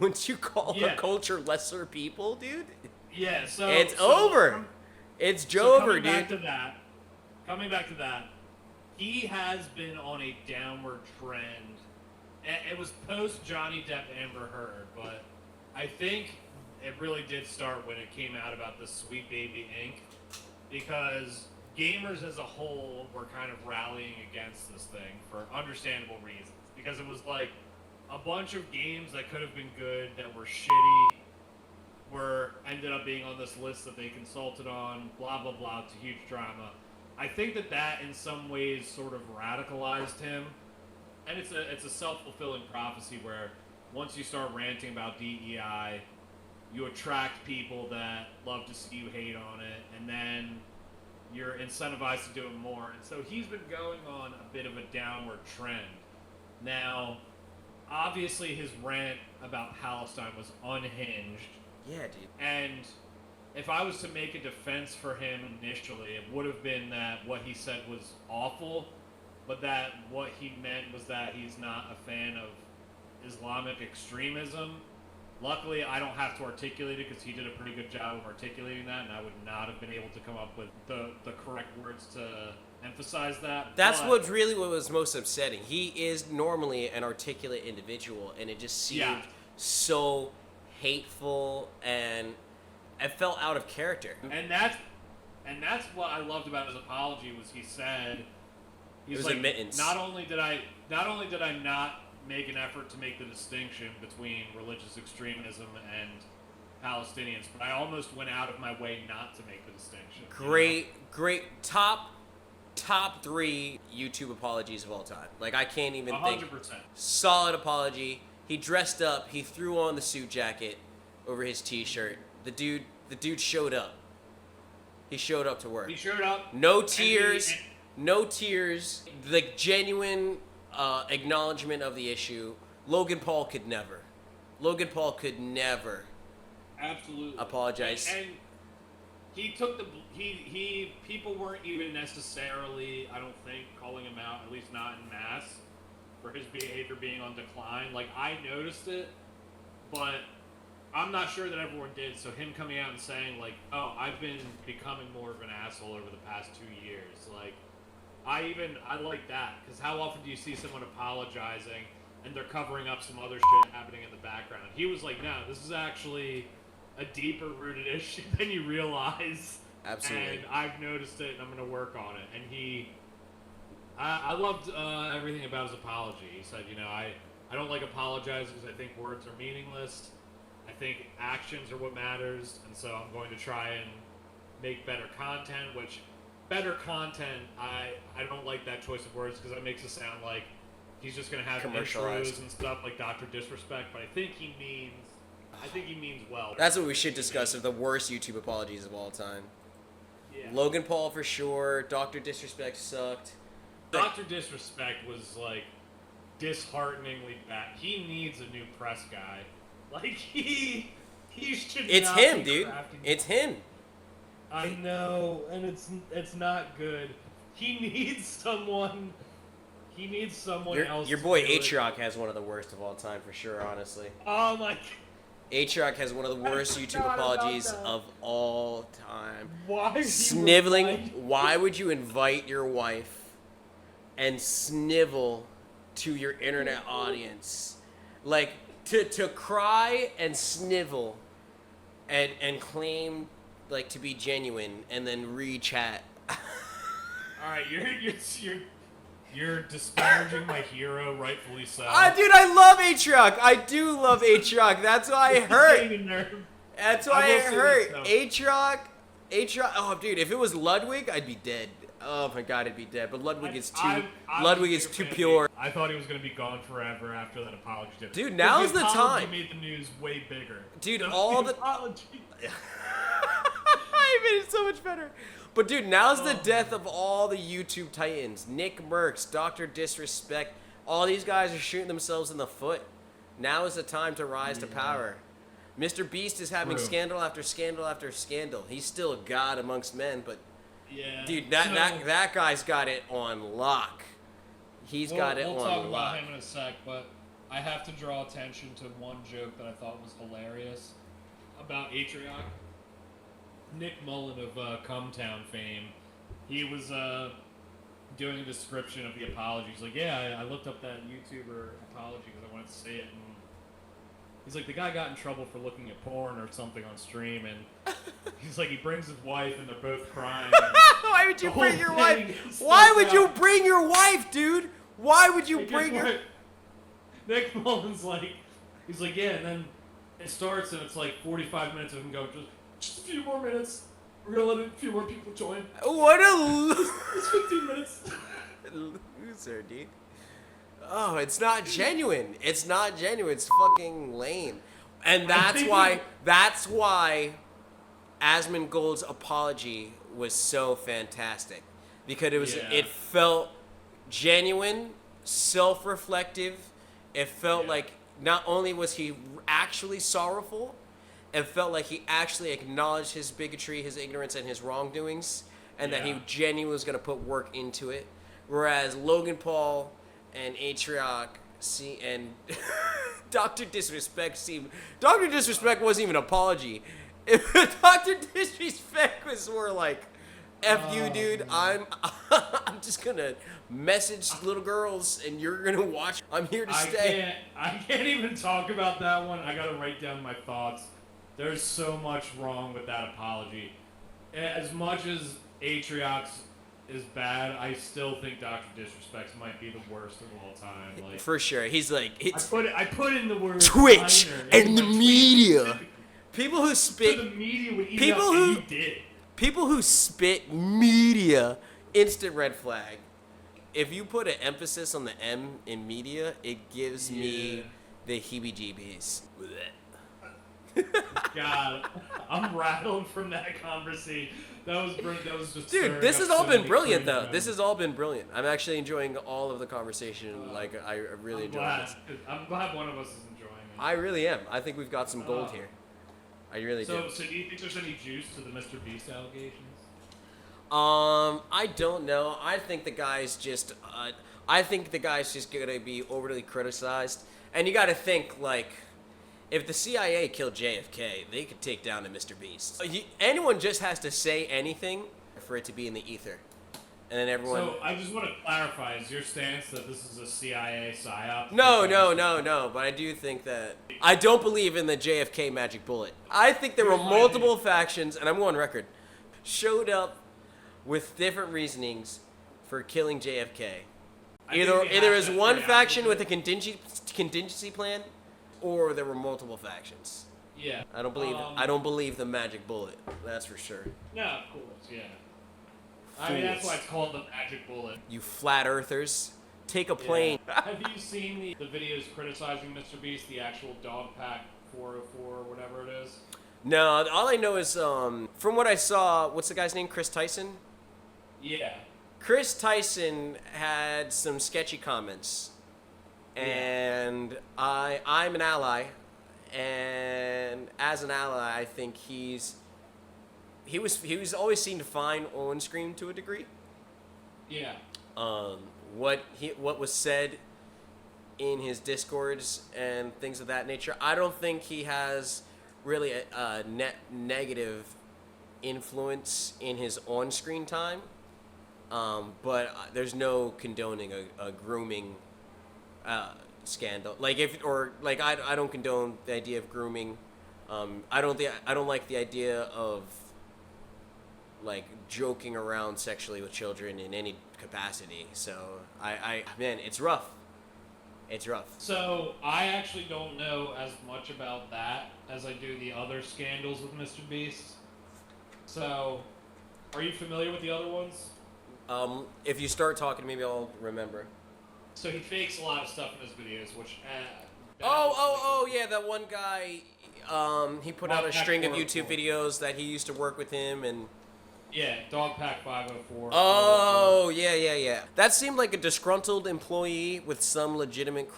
once you call a culture lesser people, dude, Yeah, so it's over. It's Jover, dude. Coming back to that, he has been on a downward trend. It was post Johnny Depp Amber Heard, but I think it really did start when it came out about the Sweet Baby Inc. Because gamers as a whole were kind of rallying against this thing for understandable reasons. Because it was like a bunch of games that could have been good that were shitty ended up being on this list that they consulted on, blah blah blah. It's a huge drama. I think that in some ways sort of radicalized him, and it's a self-fulfilling prophecy where once you start ranting about DEI, you attract people that love to see you hate on it, and then you're incentivized to do it more. And so he's been going on a bit of a downward trend. Now, obviously his rant about Palestine was unhinged. Yeah, dude. And if I was to make a defense for him initially, it would have been that what he said was awful, but that what he meant was that he's not a fan of Islamic extremism. Luckily, I don't have to articulate it because he did a pretty good job of articulating that, and I would not have been able to come up with the correct words to emphasize that. That's what was most upsetting. He is normally an articulate individual, and it just seemed so hateful, and it felt out of character. And that's what I loved about his apology was he said he's like, admittance. Not only did I not make an effort to make the distinction between religious extremism and Palestinians, but I almost went out of my way not to make the distinction. Great top 3 YouTube apologies of all time. Like, I can't even 100%. think. Solid apology. He dressed up. He threw on the suit jacket over his t-shirt. The dude showed up. He showed up to work. He showed up. No tears. No tears. The genuine acknowledgement of the issue. Logan Paul could never. Absolutely apologize. And he took people weren't even necessarily, I don't think, calling him out, at least not in mass, for his behavior being on decline. Like, I noticed it, but I'm not sure that everyone did. So him coming out and saying, like, oh, I've been becoming more of an asshole over the past 2 years. Like, I like that, because how often do you see someone apologizing and they're covering up some other shit happening in the background? He was like, no, this is actually a deeper rooted issue than you realize. Absolutely. And I've noticed it, and I'm going to work on it. And I loved everything about his apology. He said, I don't like apologizing because I think words are meaningless. I think actions are what matters, and so I'm going to try and make better content, which better content, I don't like that choice of words because that makes it sound like he's just going to have intros and stuff like Dr. Disrespect, but I think he means well. That's what we should discuss, of the worst YouTube apologies of all time. Yeah. Logan Paul for sure. Dr. Disrespect sucked. Dr. Disrespect was like dishearteningly bad. He needs a new press guy. Like he should. It's not him, be dude. crafting. It's him. I know, and it's not good. He needs someone. He needs someone else. Your boy Atrioc has one of the worst of all time for sure. Honestly. Oh my. Atrioc has one of the worst YouTube apologies of all time. Why? Sniveling. Why would you invite your wife and snivel to your internet audience? Like, to cry and snivel and claim, like, to be genuine and then re-chat. Alright, you're disparaging my hero, rightfully so. Dude, I love Atrioc. I do love Atrioc. That's why it hurt. That's why it hurt. Atrioc. Oh, dude, if it was Ludwig, I'd be dead. Oh my God, I'd be dead. But Ludwig is too pure. I thought he was gonna be gone forever after that apology. Dude, now's the time. Made the news way bigger. Dude, all the apology. I made it so much better. But dude, now's the death of all the YouTube titans. Nick Merckx, Dr. Disrespect. All these guys are shooting themselves in the foot. Now is the time to rise to power. Mr. Beast is having scandal after scandal after scandal. He's still a god amongst men, but dude, that guy's got it on lock. He's got it We'll on talk about lock. him in a sec, but I have to draw attention to one joke that I thought was hilarious about Atrioc. Nick Mullen of Cumtown fame, he was doing a description of the apology. He's like, yeah, I looked up that YouTuber apology because I wanted to see it. And he's like, the guy got in trouble for looking at porn or something on stream, and he's like, he brings his wife, and they're both crying. Why would you bring your wife? Why would you bring your wife, dude? Why would you bring her? Nick Mullen's like, he's like, yeah, and then it starts, and it's like 45 minutes of him going, just a few more minutes. We're gonna let a few more people join. What a It's 15 minutes. loser, dude. Oh, it's not genuine. It's not genuine. It's fucking lame. And that's why Asmongold's apology was so fantastic. Because it felt genuine, self-reflective. It felt like not only was he actually sorrowful, it felt like he actually acknowledged his bigotry, his ignorance, and his wrongdoings, and that he genuinely was going to put work into it. Whereas Logan Paul and Atrioc and Dr. Disrespect Dr. Disrespect wasn't even an apology. Dr. Disrespect was more like, F you, dude. I'm just gonna message little girls, and you're gonna watch. I'm here to stay. I can't even talk about that one. I gotta write down my thoughts. There's so much wrong with that apology. As much as Atrioc's is bad, I still think Dr. Disrespect might be the worst of all time. Like, for sure, he's like, it's I put in the word Twitch and the like, media. People who spit. So the media would eat People up, who and you did. People who spit media, instant red flag. If you put an emphasis on the M in media, it gives me the heebie-jeebies. God, I'm rattled from that conversation. That was just. Dude, this has all been brilliant, though. This has all been brilliant. I'm actually enjoying all of the conversation. Like, I really enjoy this. I'm glad one of us is enjoying it. I really am. I think we've got some gold here. I really do. So do you think there's any juice to the Mr. Beast allegations? I don't know. I think the guy's just gonna be overly criticized. And you gotta think, like, if the CIA killed JFK, they could take down a Mr. Beast. Anyone just has to say anything for it to be in the ether. And then everyone... So, I just want to clarify, is your stance that this is a CIA psyop? No, but I do think that... I don't believe in the JFK magic bullet. I think there were multiple factions, and I'm going on record, showed up with different reasonings for killing JFK. Either is one faction with a contingency plan, or there were multiple factions. Yeah. I don't believe the magic bullet. That's for sure. No, of course, yeah. I mean, that's why it's called the magic bullet. You flat earthers, take a plane. Have you seen the videos criticizing Mr. Beast, the actual dog pack 404 or whatever it is? No, all I know is from what I saw, what's the guy's name? Chris Tyson? Yeah. Chris Tyson had some sketchy comments. And I'm an ally, and as an ally, I think he was always seen to fine on screen to a degree. Yeah. What was said in his discords and things of that nature, I don't think he has really a negative influence in his on-screen time. But there's no condoning a grooming scandal. Like I don't condone the idea of grooming. I don't like the idea of like joking around sexually with children in any capacity. So man, it's rough. It's rough. So I actually don't know as much about that as I do the other scandals with Mr. Beast. So, are you familiar with the other ones? If you start talking, maybe I'll remember. So he fakes a lot of stuff in his videos, which. Yeah, that one guy. He put out a string of YouTube videos that he used to work with him, and. Yeah, Dog Pack 504. Oh, yeah. That seemed like a disgruntled employee with some legitimate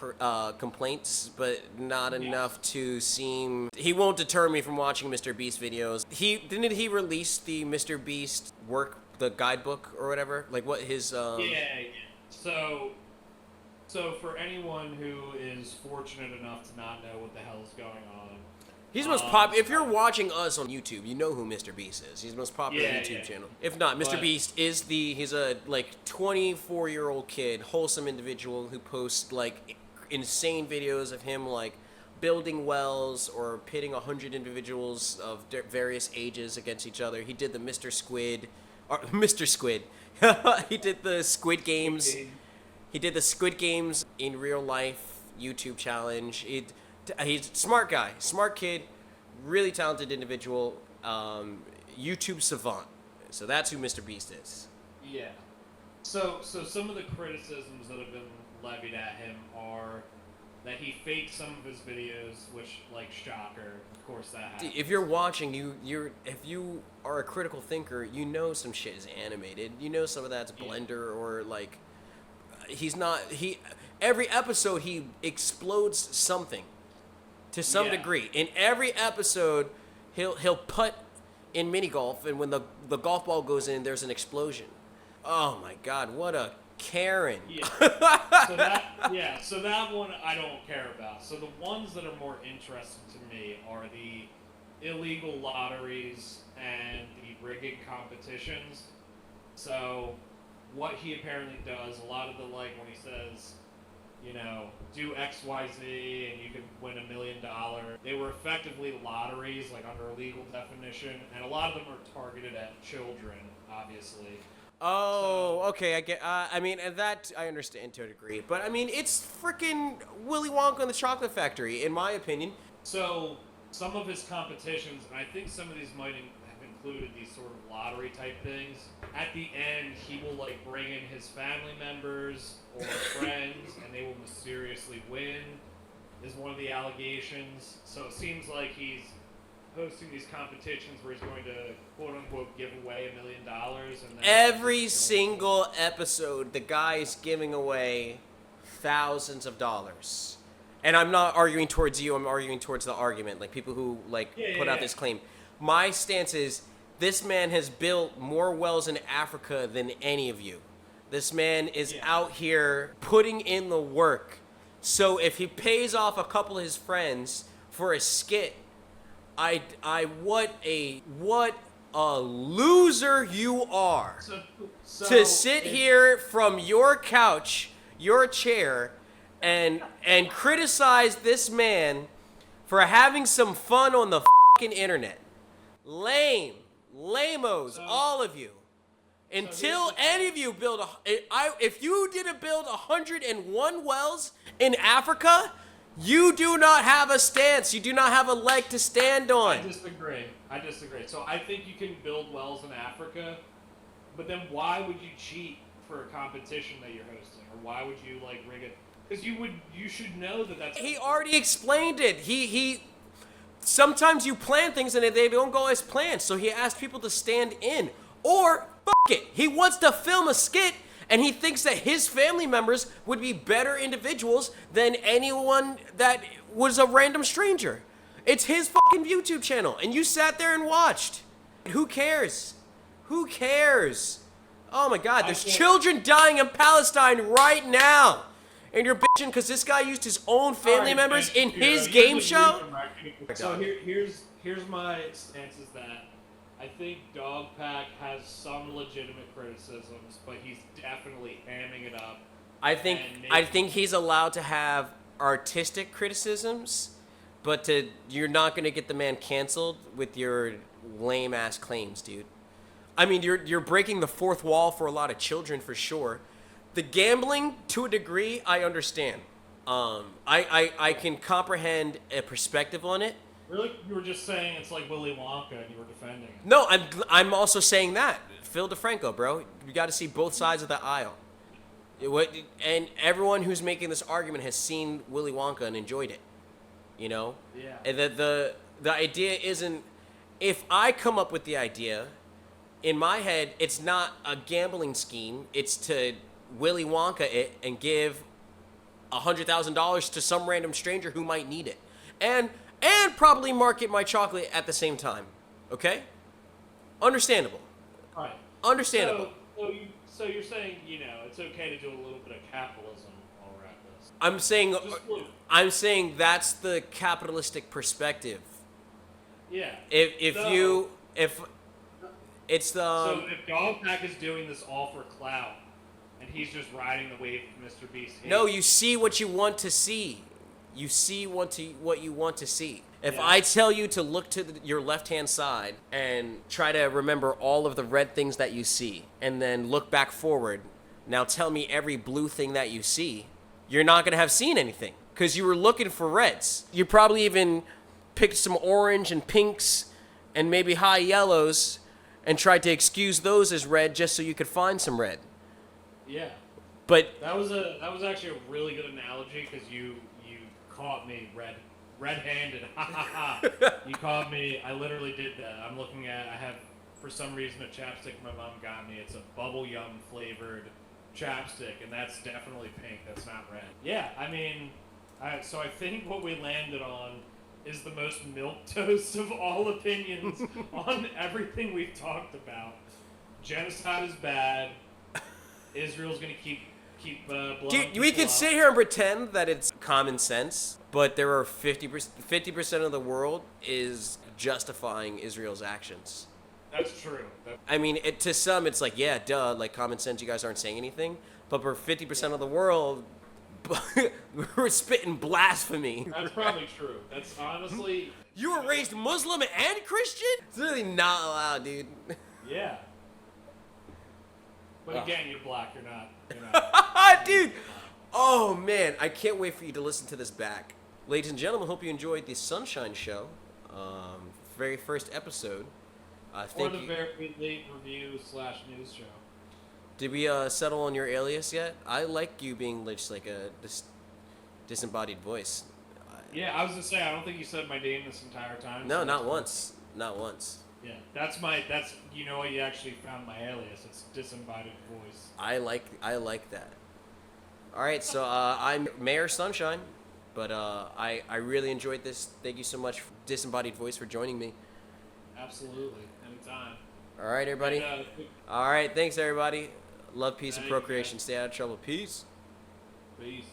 complaints, but not enough to seem... He won't deter me from watching Mr. Beast videos. Didn't he release the Mr. Beast work, the guidebook or whatever? Like what his... Yeah. So So for anyone who is fortunate enough to not know what the hell is going on, He's most If you're watching us on YouTube, you know who Mr. Beast is. He's the most popular YouTube channel. If not, Mr. Beast is he's a like 24-year-old kid, wholesome individual who posts like insane videos of him like building wells or pitting 100 individuals of various ages against each other. He did the Mr. Squid, or Mr. Squid. He did the Squid Games. He did the Squid Games in real life YouTube challenge. He's a smart guy, smart kid, really talented individual, YouTube savant. So that's who Mr. Beast is. Yeah. So some of the criticisms that have been levied at him are that he faked some of his videos, which, like, shocker, of course that happens. If you're watching, if you are a critical thinker, you know some shit is animated. You know some of that's Blender or like, every episode he explodes something. To some degree, in every episode, he'll putt in mini golf, and when the golf ball goes in, there's an explosion. Oh my God, what a Karen! Yeah. So that one I don't care about. So the ones that are more interesting to me are the illegal lotteries and the rigging competitions. So what he apparently does, a lot of the like when he says, you know, do XYZ and you can win $1 million. They were effectively lotteries, like under a legal definition, and a lot of them are targeted at children, obviously. Oh, okay, I get. I mean, and that I understand to a degree, but I mean, it's freaking Willy Wonka and the Chocolate Factory, in my opinion. So some of his competitions, and I think some of these might have included these sort of lottery type things. At the end, he will like bring in his family members or friends, and they will mysteriously win. Is one of the allegations. So it seems like he's hosting these competitions where he's going to quote unquote give away $1 million, and then every single episode, the guy is giving away thousands of dollars. And I'm not arguing towards you. I'm arguing towards the argument, like people who put out this claim. My stance is this man has built more wells in Africa than any of you. This man is out here putting in the work. So if he pays off a couple of his friends for a skit, what a loser you are. To sit here from your couch, your chair, and criticize this man for having some fun on the fucking internet. Lame-os, all of you. Until any of you build if you didn't build 101 wells in Africa, you do not have a stance. You do not have a leg to stand on. I disagree. So I think you can build wells in Africa, but then why would you cheat for a competition that you're hosting, or why would you like rig it? Because you should know that that's. He already explained it. He. Sometimes you plan things and they don't go as planned. So he asked people to stand in, or it. He wants to film a skit. And he thinks that his family members would be better individuals than anyone that was a random stranger. It's his fucking YouTube channel, and you sat there and watched. Who cares? Who cares? Oh my God, there's children dying in Palestine right now. And you're bitching because this guy used his own family members in his game show? So here's my stance is that I think Dogpack has some legitimate criticisms, but he's definitely hamming it up. I think he's allowed to have artistic criticisms, but you're not gonna get the man canceled with your lame ass claims, dude. I mean, you're breaking the fourth wall for a lot of children for sure. The gambling, to a degree, I understand. I can comprehend a perspective on it. Really? You were just saying it's like Willy Wonka and you were defending it. No, I'm also saying that. Phil DeFranco, bro. You got to see both sides of the aisle. And everyone who's making this argument has seen Willy Wonka and enjoyed it. You know? Yeah. And the idea isn't... If I come up with the idea, in my head, it's not a gambling scheme. It's to Willy Wonka it and give $100,000 to some random stranger who might need it. And probably market my chocolate at the same time. Okay? Understandable. All right. Understandable. So you're saying, you know, it's okay to do a little bit of capitalism, all right? I'm saying, Just blue. I'm saying that's the capitalistic perspective. Yeah. If So, you if it's the so if Dogpack is doing this all for clout, and he's just riding the wave of Mr. Beast hate, no, you see what you want to see. You see what you want to see. If Yeah. I tell you to look to your left-hand side and try to remember all of the red things that you see, and then look back forward, now tell me every blue thing that you see, you're not going to have seen anything because you were looking for reds. You probably even picked some orange and pinks and maybe high yellows and tried to excuse those as red just so you could find some red. Yeah. But That was actually a really good analogy because you caught me red-handed. Ha ha ha! You caught me. I literally did that. I'm looking at. I have for some reason a chapstick my mom got me. It's a bubble yum flavored chapstick, and that's definitely pink. That's not red. Yeah, I mean, so I think what we landed on is the most milquetoast of all opinions on everything we've talked about. Genocide is bad. Israel's gonna keep blowing dude, we people could up. sit here and pretend that it's common sense, but there are 50% of the world is justifying Israel's actions. That's true. I mean, to some, it's like, yeah, duh, like common sense, you guys aren't saying anything. But for 50% of the world, we're spitting blasphemy. That's probably true. That's honestly. You were raised Muslim and Christian? It's really not allowed, dude. Yeah. But again, you're black. You're not. Dude! Oh, man. I can't wait for you to listen to this back. Ladies and gentlemen, hope you enjoyed the Sunshine Show. Very first episode. Or Thank the you. very late review/news show. Did we settle on your alias yet? I like you being just like a disembodied voice. Yeah, I was gonna say I don't think you said my name this entire time. No, so not that's once. Not once. Yeah, that's you know what, you actually found my alias. It's disembodied voice. I like that. All right, so I'm Mayor Sunshine, but I really enjoyed this. Thank you so much, Disembodied Voice, for joining me. Absolutely, anytime. All right, everybody. And, All right, thanks everybody. Love, peace, and Thank you, procreation. guys. Stay out of trouble. Peace. Peace.